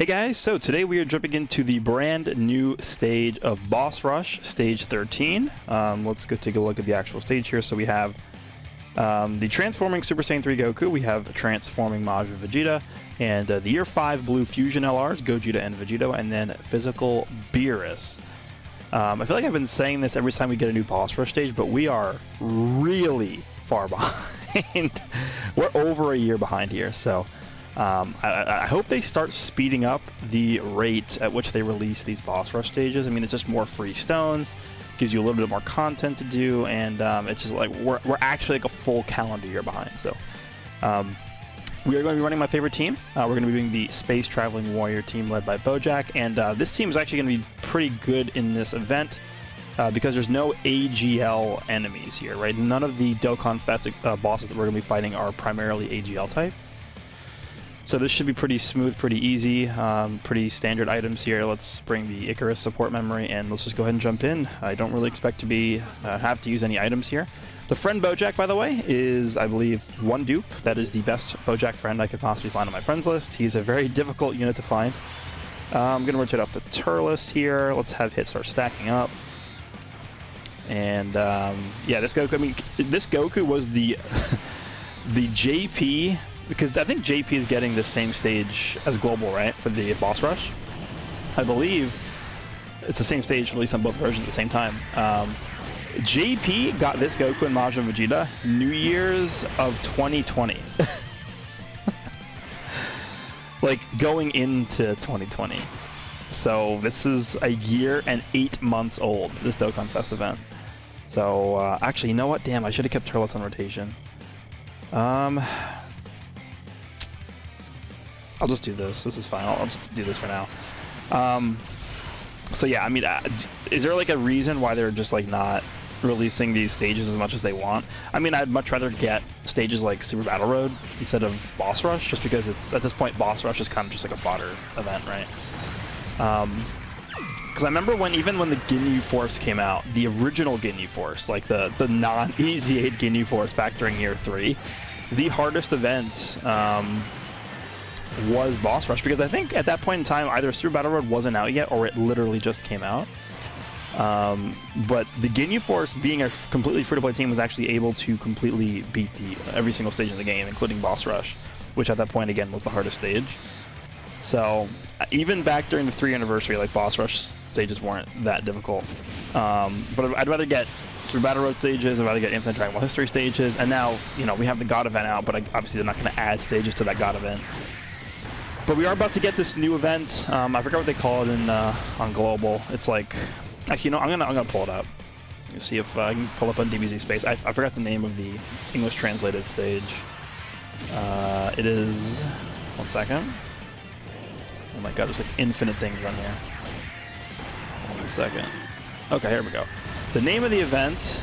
Hey guys, so today we are jumping into the brand new stage of Boss Rush, stage 13. Let's go take a look at the actual stage here. So we have the Transforming Super Saiyan 3 Goku, we have Transforming Majin Vegeta, and the Year 5 Blue Fusion LRs, Gogeta and Vegito, and then Physical Beerus. I feel like I've been saying this every time we get a new Boss Rush stage, but we are really far behind. We're over a year behind here, so I hope they start speeding up the rate at which they release these Boss Rush stages. I mean, it's just more free stones, gives you a little bit more content to do, and it's just like we're actually like a full calendar year behind. So we are going to be running my favorite team. We're going to be doing the Space Traveling Warrior team led by Bojack, and this team is actually going to be pretty good in this event because there's no AGL enemies here, right? None of the Dokkan Fest bosses that we're going to be fighting are primarily AGL type. So this should be pretty smooth, pretty easy, pretty standard items here. Let's bring the Icarus support memory and let's just go ahead and jump in. I don't really expect to be have to use any items here. The friend Bojack, by the way, is, I believe, one dupe. That is the best Bojack friend I could possibly find on my friends list. He's a very difficult unit to find. I'm going to rotate off the Turles here. Let's have hits start stacking up. And yeah, this Goku, I mean, this Goku was the the JP, because I think JP is getting the same stage as Global, right, for the Boss Rush. I believe it's the same stage released on both versions at the same time. JP got this Goku and Majin Vegeta New Year's of 2020. Like, going into 2020. So this is a year and 8 months old, this Dokkan Fest event. So, actually, you know what? Damn, I should have kept Turles on rotation. I'll just do this. This is fine. I'll just do this for now. So yeah, I mean, is there like a reason why they're just like not releasing these stages as much as they want? I mean, I'd much rather get stages like Super Battle Road instead of Boss Rush, just because it's, at this point, Boss Rush is kind of just like a fodder event, right? Because I remember even when the Ginyu Force came out, the original Ginyu Force, like the non-Easy 8 Ginyu Force back during Year 3, the hardest event was Boss Rush, because I think at that point in time either Super Battle Road wasn't out yet or it literally just came out. But the Ginyu Force, being a completely free-to-play team, was actually able to completely beat every single stage in the game, including Boss Rush, which at that point again was the hardest stage. So even back during the 3 anniversary, like, Boss Rush stages weren't that difficult. But I'd rather get Super Battle Road stages, I'd rather get Infinite Dragon Ball History stages, and now, you know, we have the God event out, but obviously they're not going to add stages to that God event. But we are about to get this new event. I forgot what they call it in on Global. It's like, actually, you know, I'm gonna pull it up. Let's see if I can pull up on DBZ Space. I forgot the name of the English translated stage. It is, one second. Oh my god, there's like infinite things on here. 1 second. Okay, here we go. The name of the event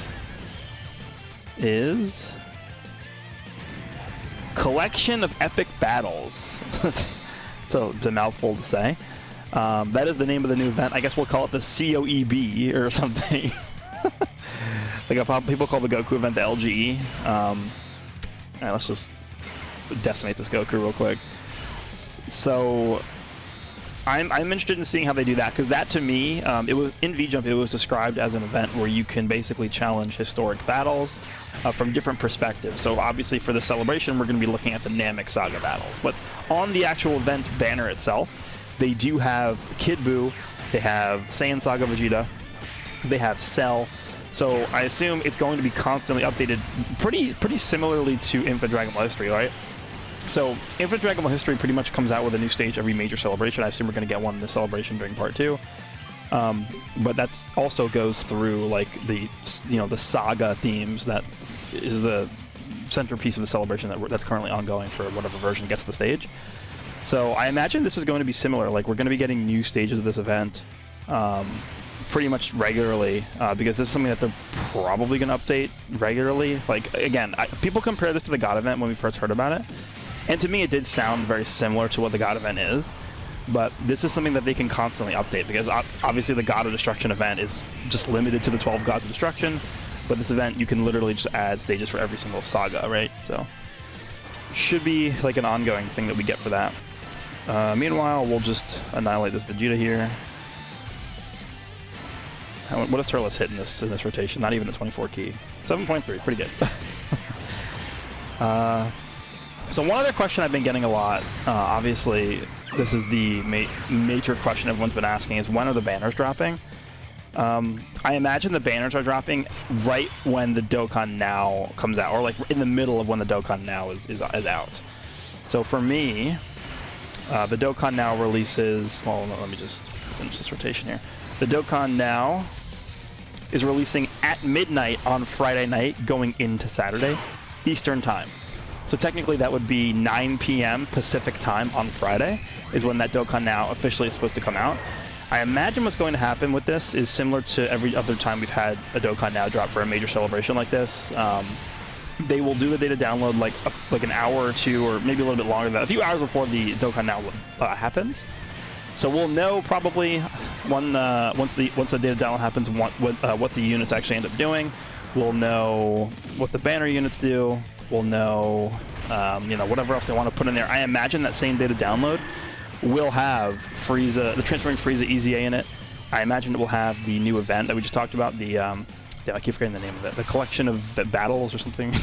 is Collection of Epic Battles. It's a mouthful to say. That is the name of the new event. I guess we'll call it the COEB or something. Like people call the Goku event the LGE. Alright, let's just decimate this Goku real quick. So I'm interested in seeing how they do that, because that, to me, it was in V-Jump, it was described as an event where you can basically challenge historic battles from different perspectives. So obviously for the celebration, we're going to be looking at the Namek Saga battles. But on the actual event banner itself, they do have Kid Buu, they have Saiyan Saga Vegeta, they have Cell. So I assume it's going to be constantly updated pretty similarly to Infinite Dragon Ball History, right? So Infinite Dragon Ball History pretty much comes out with a new stage every major celebration. I assume we're going to get one in the celebration during Part 2. But that's also goes through like the saga themes that is the centerpiece of the celebration that's currently ongoing for whatever version gets the stage. So I imagine this is going to be similar. Like, we're going to be getting new stages of this event pretty much regularly, because this is something that they're probably going to update regularly. Like, again, people compare this to the God event when we first heard about it, and to me it did sound very similar to what the God event is. But this is something that they can constantly update, because obviously the God of Destruction event is just limited to the 12 Gods of Destruction, but this event you can literally just add stages for every single saga, right? So should be like an ongoing thing that we get for that. Meanwhile, we'll just annihilate this Vegeta here. What does Turles hit in this rotation? Not even a 24 key. 7.3, pretty good. So one other question I've been getting a lot, obviously this is the major question everyone's been asking, is when are the banners dropping? I imagine the banners are dropping right when the Dokkan Now comes out, or like in the middle of when the Dokkan Now is out. So for me, the Dokkan Now releases, well, no, let me just finish this rotation here. The Dokkan Now is releasing at midnight on Friday night going into Saturday, Eastern time. So technically that would be 9 p.m. Pacific time on Friday is when that Dokkan Now officially is supposed to come out. I imagine what's going to happen with this is similar to every other time we've had a Dokkan Now drop for a major celebration like this. They will do the data download like an hour or two, or maybe a little bit longer than that, a few hours before the Dokkan Now happens. So we'll know probably once the data download happens what the units actually end up doing. We'll know what the banner units do. We'll know whatever else they want to put in there. I imagine that same data download will have Frieza, the Transforming Frieza EZA in it. I imagine it will have the new event that we just talked about. The damn, I keep forgetting the name of it. The collection of battles or something.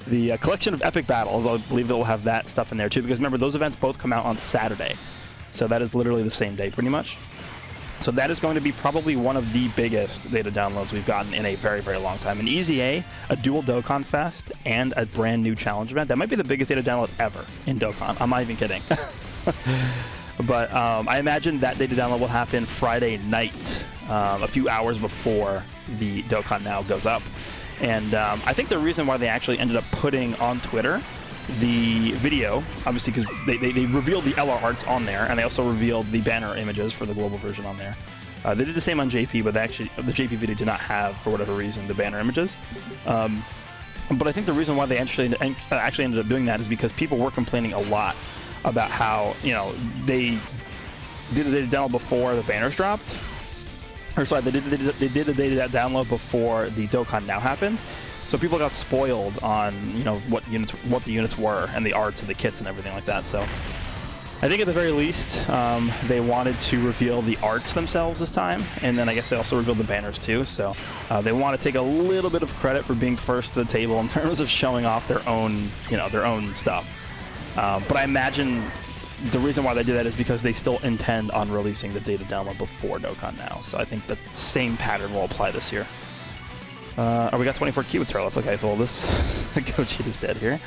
The collection of epic battles. I believe it will have that stuff in there too. Because remember, those events both come out on Saturday, so that is literally the same day, pretty much. So that is going to be probably one of the biggest data downloads we've gotten in a very, very long time. An EZA, a dual Dokkan Fest, and a brand new challenge event. That might be the biggest data download ever in Dokkan. I'm not even kidding. But I imagine that data download will happen Friday night, a few hours before the Dokkan Now goes up. And I think the reason why they actually ended up putting on Twitter the video, obviously because they revealed the LR arts on there, and they also revealed the banner images for the global version on there. They did the same on JP, but the JP video did not have, for whatever reason, the banner images. But I think the reason why they actually ended up doing that is because people were complaining a lot about how, they did the data download before the banners dropped. Or sorry, they did the data download before the Dokkan Now happened. So people got spoiled on, what the units were and the arts and the kits and everything like that. So I think at the very least, they wanted to reveal the arts themselves this time, and then I guess they also revealed the banners too. So they want to take a little bit of credit for being first to the table in terms of showing off their own, their own stuff. But I imagine the reason why they did that is because they still intend on releasing the data download before Dokkan Now. So I think the same pattern will apply this year. We got 24 key with Turles. Okay, well, this Gogeta is dead here.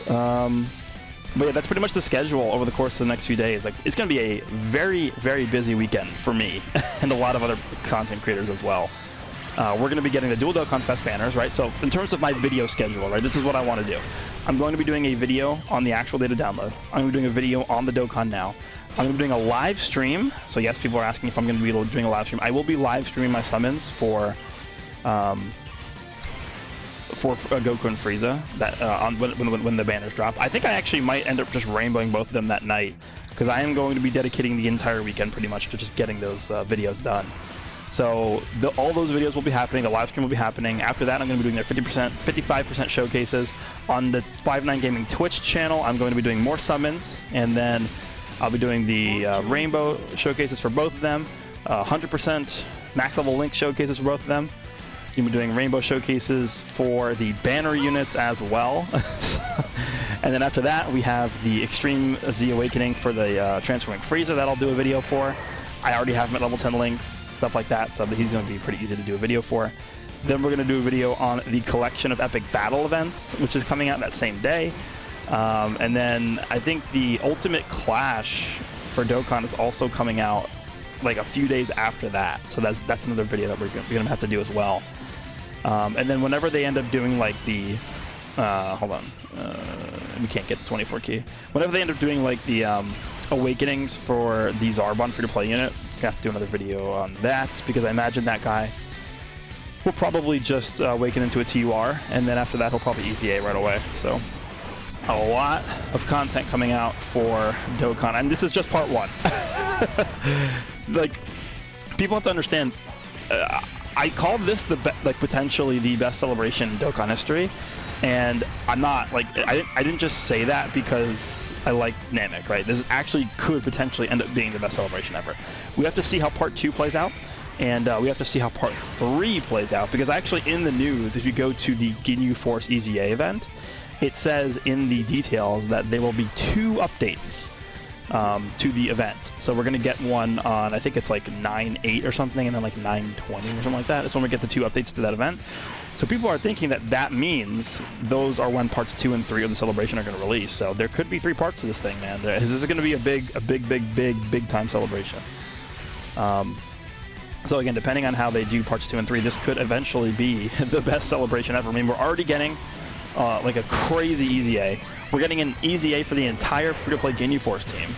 But yeah, that's pretty much the schedule over the course of the next few days. Like, it's going to be a very, very busy weekend for me and a lot of other content creators as well. We're going to be getting the dual Dokkan Fest banners, right? So in terms of my video schedule, right, this is what I want to do. I'm going to be doing a video on the actual data download. I'm going to be doing a video on the Dokkan Now. I'm going to be doing a live stream. So yes, people are asking if I'm going to be doing a live stream. I will be live streaming my summons for Goku and Frieza that when the banners drop. I think I actually might end up just rainbowing both of them that night, because I am going to be dedicating the entire weekend pretty much to just getting those videos done. So all those videos will be happening. The live stream will be happening. After that, I'm going to be doing their 55% showcases on the 5-9 Gaming Twitch channel. I'm going to be doing more summons, and then I'll be doing the rainbow showcases for both of them. 100% max level link showcases for both of them. You'll be doing rainbow showcases for the banner units as well. And then after that, we have the Extreme Z Awakening for the Transforming Frieza that I'll do a video for. I already have him at level 10 links, stuff like that, so he's going to be pretty easy to do a video for. Then we're going to do a video on the collection of epic battle events, which is coming out that same day. And then I think the Ultimate Clash for Dokkan is also coming out like a few days after that. So that's another video that we're going to have to do as well. And then whenever they end up doing like the hold on, we can't get the 24 key. Whenever they end up doing like the awakenings for the Zarbon free-to-play unit, we have to do another video on that, because I imagine that guy will probably just awaken into a TUR, and then after that he'll probably EZA right away. So a lot of content coming out for Dokkan, and this is just part one. Like, people have to understand, I called this like potentially the best celebration in Dokkan history, and I'm not like I didn't just say that because I like Namek, right? This actually could potentially end up being the best celebration ever. We have to see how Part 2 plays out, and we have to see how Part 3 plays out, because actually in the news, if you go to the Ginyu Force EZA event, it says in the details that there will be 2 updates to the event. So we're going to get one on, I think it's like 9.8 or something, and then like 9.20 or something like that. That's when we get the 2 updates to that event. So people are thinking that that means those are when parts 2 and 3 of the celebration are going to release. So there could be 3 parts to this thing, man. This is going to be a big time celebration. So again, depending on how they do parts 2 and 3, this could eventually be the best celebration ever. I mean, we're already getting like a crazy EZA. We're getting an EZA for the entire free-to-play Ginyu Force team.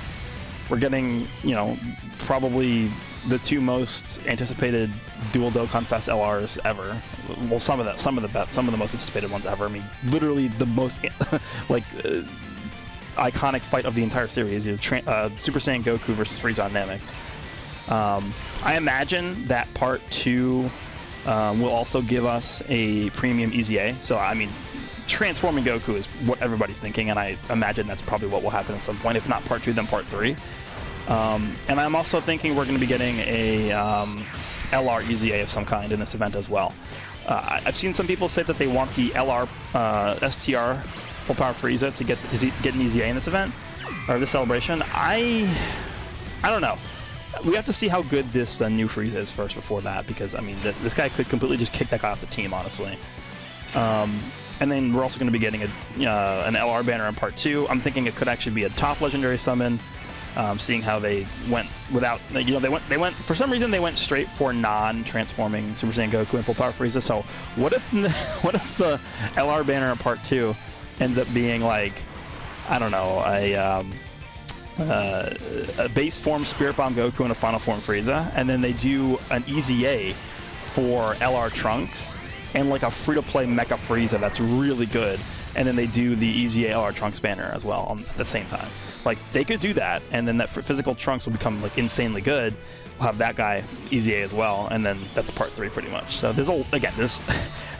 We're getting, you know, probably the 2 most anticipated dual Dokkan Fest LRs ever. Well, some of the most anticipated ones ever. I mean, literally the most like iconic fight of the entire series. You have Super Saiyan Goku versus Frieza on Namek. I imagine that Part 2 will also give us a premium EZA. So, I mean, transforming Goku is what everybody's thinking, and I imagine that's probably what will happen at some point. If not Part 2, then Part 3. And I'm also thinking we're going to be getting a LR EZA of some kind in this event as well. I've seen some people say that they want the LR STR Full Power Frieza to get an EZA in this event, or this celebration. I don't know. We have to see how good this new Frieza is first before that, because, I mean, this guy could completely just kick that guy off the team, honestly. And then we're also going to be getting an LR banner in Part 2. I'm thinking it could actually be a top legendary summon, seeing how they went without, you know, they went for some reason they went straight for non-transforming Super Saiyan Goku and Full Power Frieza. So what if the LR banner in Part 2 ends up being like, I don't know, a base form Spirit Bomb Goku and a final form Frieza, and then they do an EZA for LR Trunks and like a free-to-play Mecha Frieza that's really good, and then they do the EZA LR Trunks banner as well at the same time. Like, they could do that, and then that physical Trunks will become like insanely good. We'll have that guy EZA as well, and then that's Part 3 pretty much. So there's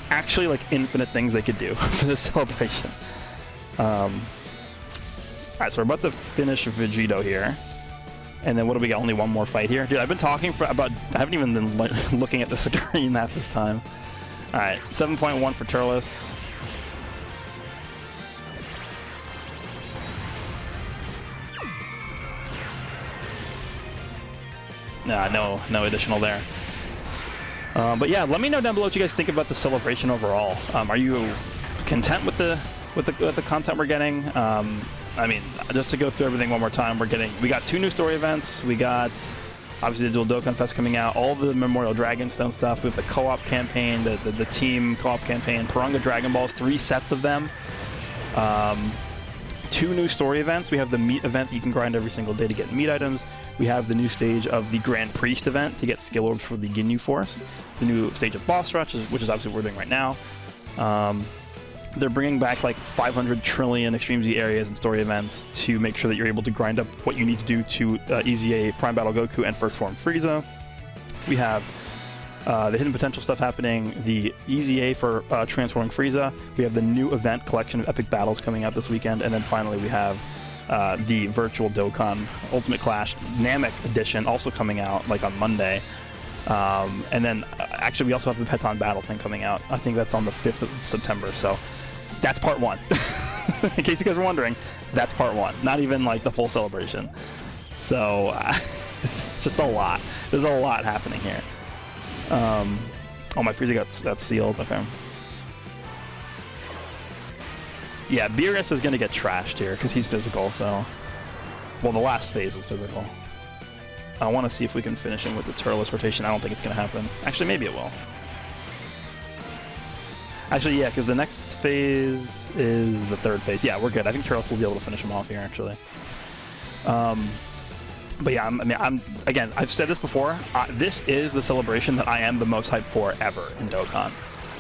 actually like infinite things they could do for this celebration. Alright, so we're about to finish Vegito here. And then what do we got? Only one more fight here? Dude, I've been talking for about... I haven't even been looking at the screen half this time. Alright, 7.1 for Turles. Nah, no additional there. But yeah, let me know down below what you guys think about the celebration overall. Are you content with the content we're getting? I mean, just to go through everything one more time, we got 2 new story events. We got obviously the Dual Dokkan Fest coming out, all the Memorial Dragonstone stuff with the co-op campaign, the team co-op campaign, Purunga Dragon Balls, 3 sets of them. 2 new story events. We have the meat event that you can grind every single day to get meat items. We have the new stage of the Grand Priest event to get skill orbs for the Ginyu Force. The new stage of Boss Rush, which is obviously what we're doing right now. They're bringing back like 500 trillion Extreme Z areas and story events to make sure that you're able to grind up what you need to do to EZA Prime Battle Goku and First Form Frieza. We have the hidden potential stuff happening, the EZA for transforming Frieza. We have the new event collection of epic battles coming out this weekend, and then finally we have the virtual Dokkan Ultimate Clash Namek edition also coming out like on Monday. And then actually we also have the Peton Battle thing coming out. I think that's on the 5th of September. So that's Part 1. In case you guys were wondering, that's Part 1. Not even like the full celebration. So it's just a lot. There's a lot happening here. Oh, my Frieza got sealed. Okay. Yeah, Beerus is going to get trashed here because he's physical, so... Well, the last phase is physical. I want to see if we can finish him with the Turles rotation. I don't think it's going to happen. Actually, maybe it will. Actually, yeah, because the next phase is the 3rd phase. Yeah, we're good. I think Turles will be able to finish him off here, actually. But yeah, again, I've said this before. This is the celebration that I am the most hyped for ever in Dokkan.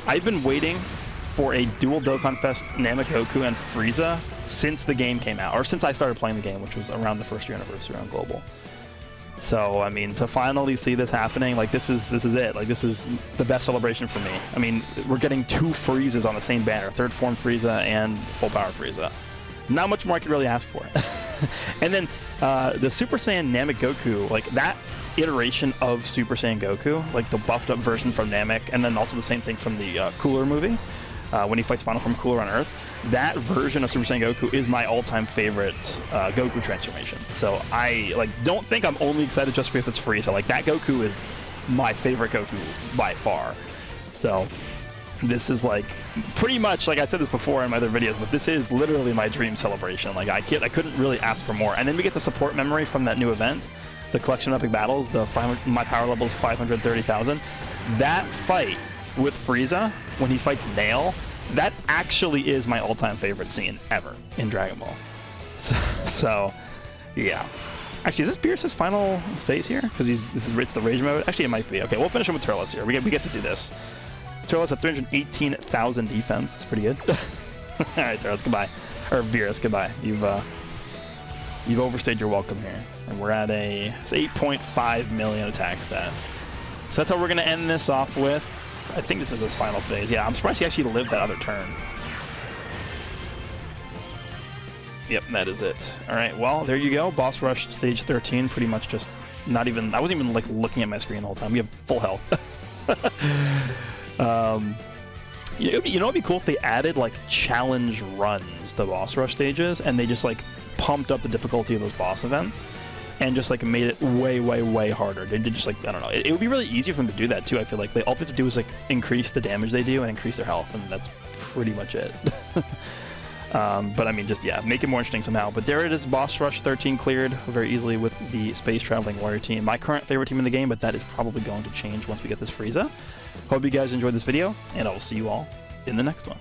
I've been waiting for a dual Dokkan Fest Namek Goku and Frieza since the game came out, or since I started playing the game, which was around the 1st year anniversary on Global. So, I mean, to finally see this happening, like, this is it. Like, this is the best celebration for me. I mean, we're getting 2 Friezas on the same banner, third form Frieza and full power Frieza. Not much more I could really ask for. And then the Super Saiyan Namek Goku, like, that iteration of Super Saiyan Goku, like the buffed up version from Namek, and then also the same thing from the Cooler movie, when he fights Final Form Cooler on Earth. That version of Super Saiyan Goku is my all-time favorite Goku transformation. So I don't think I'm only excited just because it's Frieza. Like, that Goku is my favorite Goku by far. So this is like pretty much, like I said this before in my other videos, but this is literally my dream celebration. Like, I couldn't really ask for more. And then we get the support memory from that new event, the collection of epic battles. My power level is 530,000. That fight with Frieza when he fights Nail, that actually is my all-time favorite scene ever in Dragon Ball. So yeah. Actually, is this Beerus' final phase here? Because it's the Rage mode? Actually, it might be. Okay, we'll finish him with Turles here. We get to do this. Turles at 318,000 defense. It's pretty good. Alright, Turles, goodbye. Or Beerus, goodbye. You've overstayed your welcome here. And we're at a 8.5 million attack stat. So that's how we're going to end this off with. I think this is his final phase. Yeah, I'm surprised he actually lived that other turn. Yep, that is it. Alright, well, there you go. Boss Rush Stage 13. Pretty much just not even... I wasn't even, like, looking at my screen the whole time. We have full health. You know what would be cool if they added, like, challenge runs to Boss Rush stages, and they just, like, pumped up the difficulty of those boss events, and just, like, made it way, way, way harder. They did just, like, I don't know. It would be really easy for them to do that, too. I feel like all they have to do is, like, increase the damage they do and increase their health, and that's pretty much it. But, I mean, just, yeah, make it more interesting somehow. But there it is, Boss Rush 13 cleared very easily with the Space Traveling Warrior team. My current favorite team in the game, but that is probably going to change once we get this Frieza. Hope you guys enjoyed this video, and I will see you all in the next one.